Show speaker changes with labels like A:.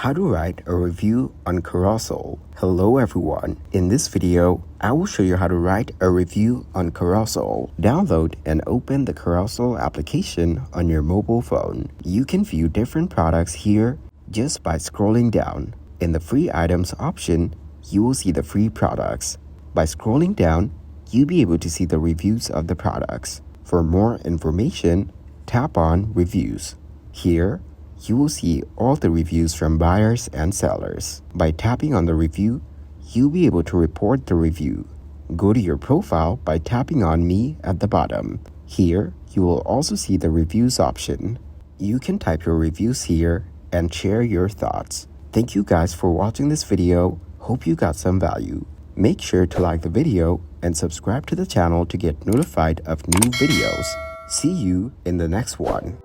A: How to write a review on Carousell. Hello everyone. In this video, I will show you how to write a review on Carousell. Download and open the Carousell application on your mobile phone. You can view different products here just by scrolling down. In the free items option, you will see the free products. By scrolling down, you'll be able to see the reviews of the products. For more information, tap on Reviews. Here, you will see all the reviews from buyers and sellers. By tapping on the review, you'll be able to report the review. Go to your profile by tapping on Me at the bottom. Here, you will also see the reviews option. You can type your reviews here and share your thoughts. Thank you guys for watching this video. Hope you got some value. Make sure to like the video and subscribe to the channel to get notified of new videos. See you in the next one.